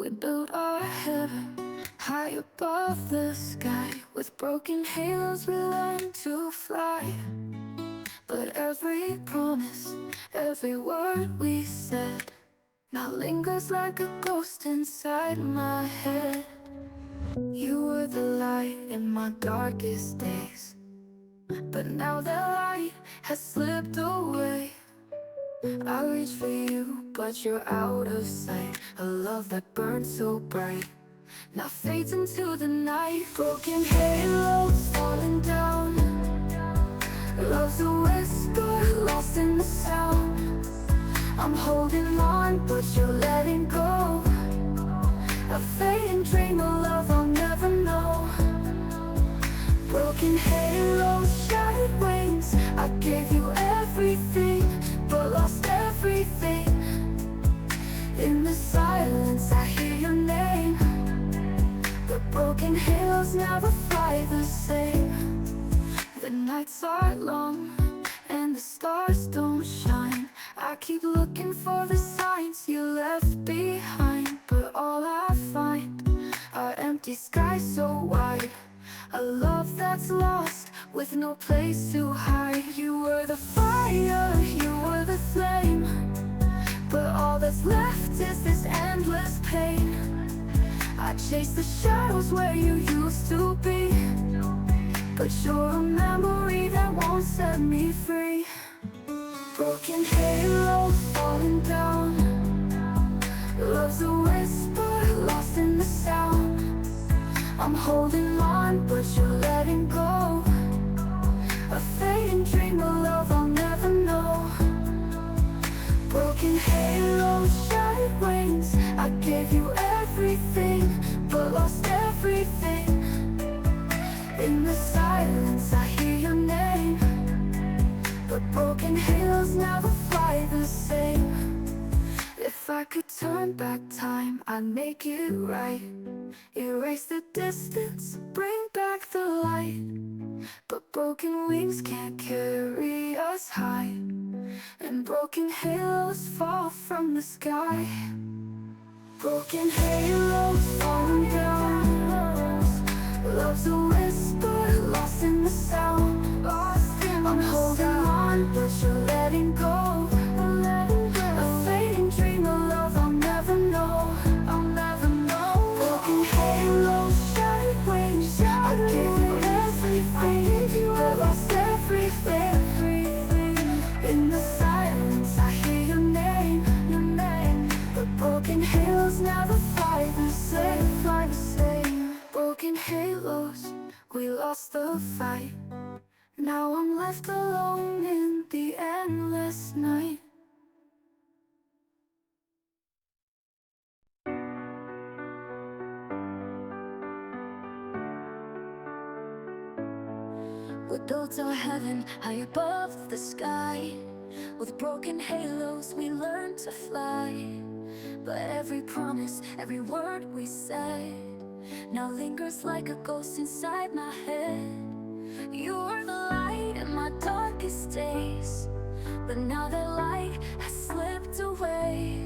We built our heaven high above the sky. With broken halos we learned to fly. But every promise, every word we said now lingers like a ghost inside my head. You were the light in my darkest days, but now that light has slipped away. I reach for you, but you're out of sight. A love that burned so bright now fades into the night. Broken halos falling down. Love's a whisper, lost in the sound. I'm holding on, but you're letting go. A fading dream of love I'll never know. Broken halos, shattered wings. I gave you everything, but lost everything. In the silence I hear your name. The broken halos never fly the same. The nights are long and the stars don't shine. I keep looking for the signs you left behind, but all I find are empty skies so wide. A love that's lost with no place to hide. You were the fire, you were the flame, but all that's left is this endless pain. I chase the shadows where you used to be, but you're a memory that won't set me free. Broken halos falling down. Love's a whisper, lost in the sound. I'm holding on, but you're letting go. A fading dream of love I'll never know. Broken halos, shattered wings. I gave you everything, but lost everything. In the silence I hear your name, but broken halos never fly the same. If I could turn back time, I'd make it right. Erase the distance, bring back the light. But broken wings can't carry us high, and broken halos fall from the sky. Broken halos falling down. Love's a whisper, lost in the sound. I'm holding on, but you're letting go. A fading dream of love I'll never know. I'll never know. Broken halos, shattered wings. I gave you everything, but lost everything. In the silence I hear your name, but broken halos never fly the same, fly the same. Broken halos, we lost the fight. Now I'm left alone in the endless night. We built our heaven high above the sky. With broken halos we learned to fly. But every promise, every word we said now lingers like a ghost inside my head. You were the light in my darkest days, but now that light has slipped away.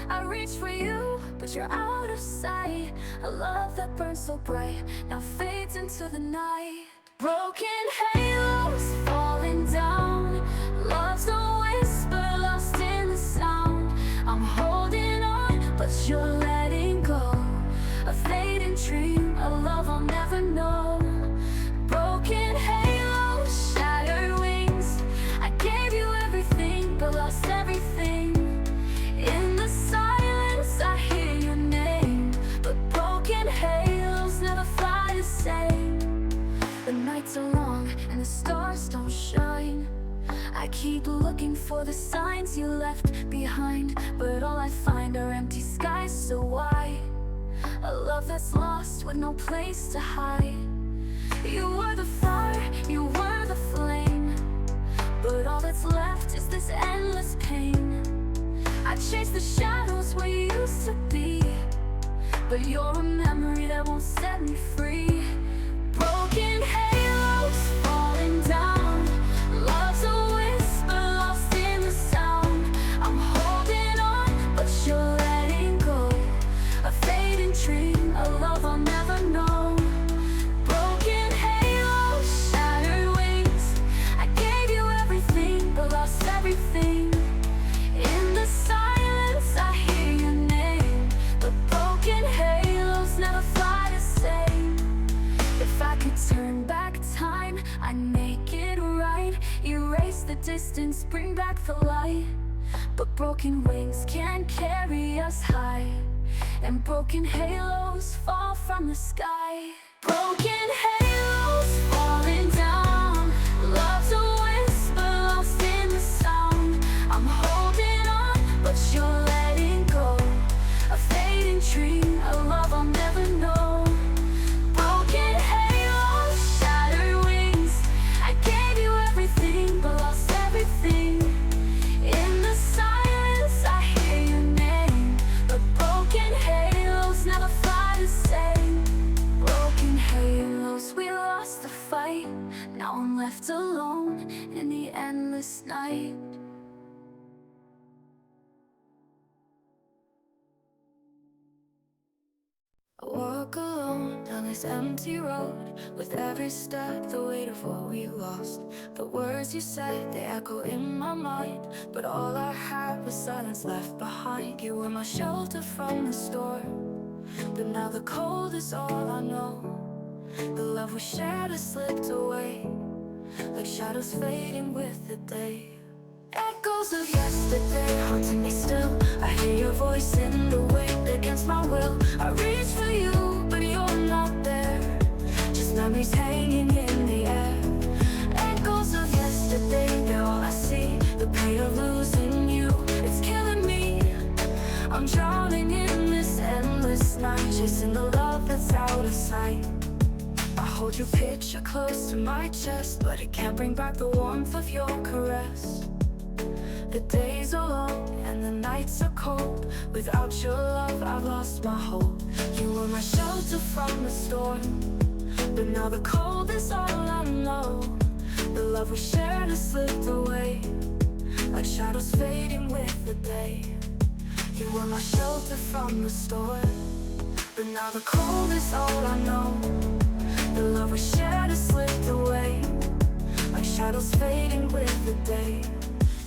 I reach for you, but you're out of sight. A love that burns so bright now fades into the night. Broken halos falling down. Love's a whisper, lost in the sound. I'm holding on, but you're letting go. A fading dream, a love I'll never know. Broken halos, shattered wings. I gave you everything, but lost everything. In the silence I hear your name, but broken halos never fly the same. The nights are long and the stars don't shine. I keep looking for the signs you left behind, but all I find are empty skies so wide. A love that's lost with no place to hide. You were the fire, you were the flame, but all that's left is this endless pain. I chase the shadows where you used to be, but you're a memory that won't set me free. Broken halos falling down. Love's a whisper, lost in the sound. I'm holding on, but you're letting go. A distance bring back the light, but broken wings can't carry us high, and broken halos fall from the sky. Broken halos falling down, love's a whisper lost in the sound. I'm holding on, but you're letting go, a fading dream, a love I'll never know. Broken halos, shattered wings, I gave you everything, but lost everything. In the silence I hear your name, but broken halos never fly the same. Broken halos, we lost the fight, now I'm left alone in the endless night. I walk alone down this empty road, with every step the weight of what we lost. The words you said, they echo in my mind, but all I had was silence left behind. You were my shelter from the storm, but now the cold is all I know. The love we shared has slipped away, like shadows fading with the day. Echoes of yesterday haunting me still. I hear your voice in the wind against my will. I reach for you, but you're not there, just memories hanging in the air. Echoes of yesterday, they're all I see. The pain of losing you, it's killing me. I'm drowning in this endless night, chasing the love that's out of sight. I hold your picture close to my chest, but it can't bring back the warmth of your caress. The days are long and the nights are cold. Without your love, I've lost my hope. You were my shelter from the storm, but now the cold is all I know. The love we shared has slipped away, like shadows fading with the day. You were my shelter from the storm, but now the cold is all I know. The love we shared has slipped away, like shadows fading with the day.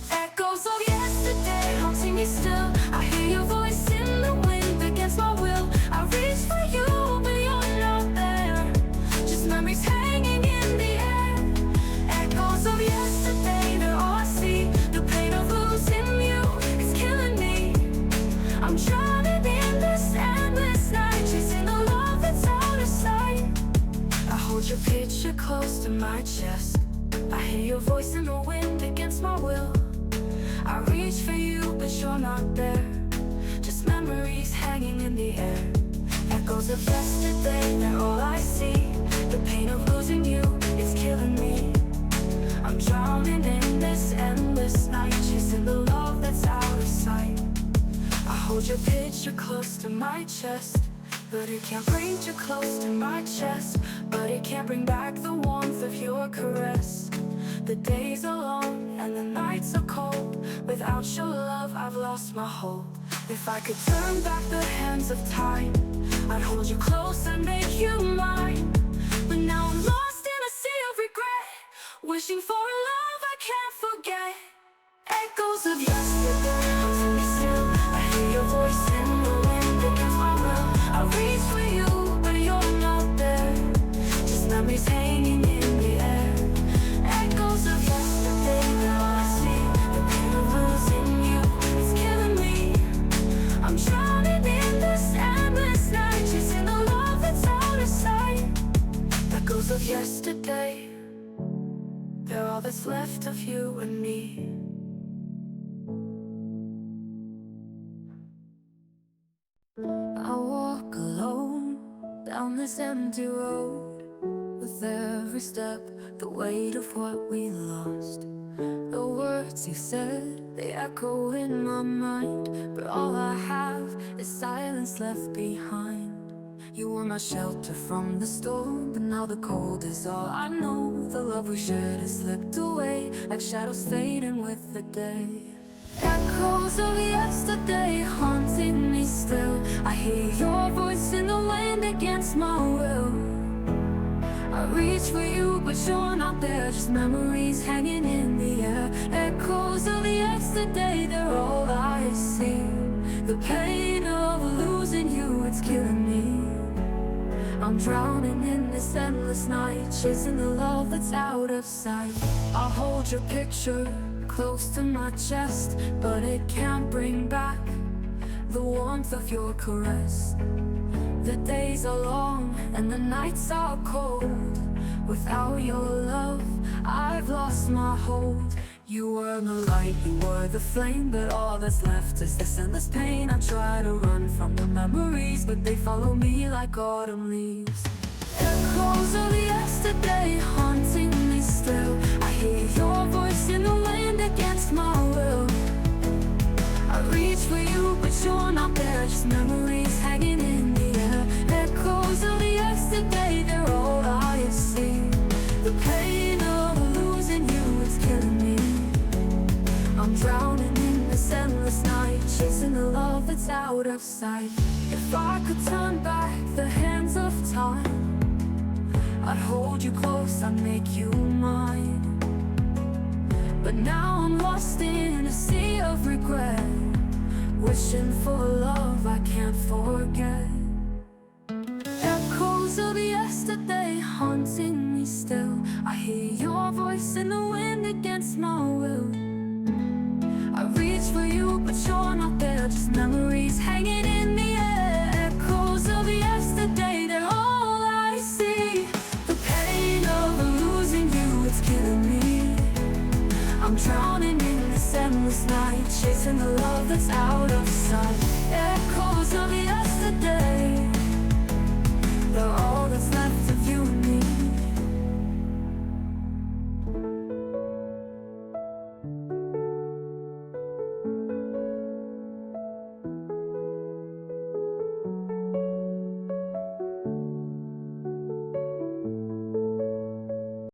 Echoes of yesterday haunting me still. I hear your voice in the wind against my will. I reach for you, but you're not there, just memories hanging in the air. Echoes of yesterday, they're all I see. The pain of losing you, it's killing me. I'm drowning in this endless night, chasing the love that's out of sight. I hold your picture close to my chest. I hear your voice in the wind against my will. I reach for you, but you're not there, just memories hanging in the air. Echoes of yesterday, they're all I see. The pain of losing you, it's killing me. I'm drowning in this endless night, chasing the love that's out of sight. I hold your picture close to my chest, but it can't bring you close to my chest. But it can't bring back the warmth of your caress. The days are long and the nights are cold. Without your love, I've lost my hope. If I could turn back the hands of time, I'd hold you close and make you mine. But now I'm lost in a sea of regret, wishing for a love I can't forget. Echoes of yesterday haunting me still. I hear your voice in the wind against my will. I reach for you, but you're not there, just memories hanging in the air. Echoes of yesterday, they're all I see. The pain of losing you, it's killing me. I'm drowning in this endless night, chasing the love that's out of sight. Echoes of yesterday, they're all that's left of you and me. I walk alone down this empty road, with every step the weight of what we lost. The words you said, they echo in my mind, but all I have is silence left behind. You were my shelter from the storm, but now the cold is all I know. The love we shared has slipped away, like shadows fading with the day. Echoes of yesterday haunting me still. I hear your voice in the wind against my will. I reach for you, but you're not there, just memories hanging in the air. Echoes of yesterday, they're all I see. The pain of losing you, it's killing me. I'm drowning in this endless night, chasing the love that's out of sight. I'll hold your picture close to my chest, but it can't bring back the warmth of your caress. The days are long and the nights are cold. Without your love, I've lost my hold. You were the light, you were the flame, but all that's left is this endless pain. I try to run from the memories, but they follow me like autumn leaves. Echoes of yesterday haunting me still. I hear your voice in the wind against my will. I reach for you, but you're not there, just memories hanging in the air. Echoes of yesterday, they're all I see. The pain of losing you is killing me. I'm drowning in this endless night, chasing the love that's out of sight. If I could turn back the hands of time, I'd hold you close, I'd make you mine. But now I'm lost in a sea of regret, wishing for love I can't forget. Echoes of yesterday haunting me still. I hear your voice in the wind against my will. I reach for you, but you're not there, just memories hanging in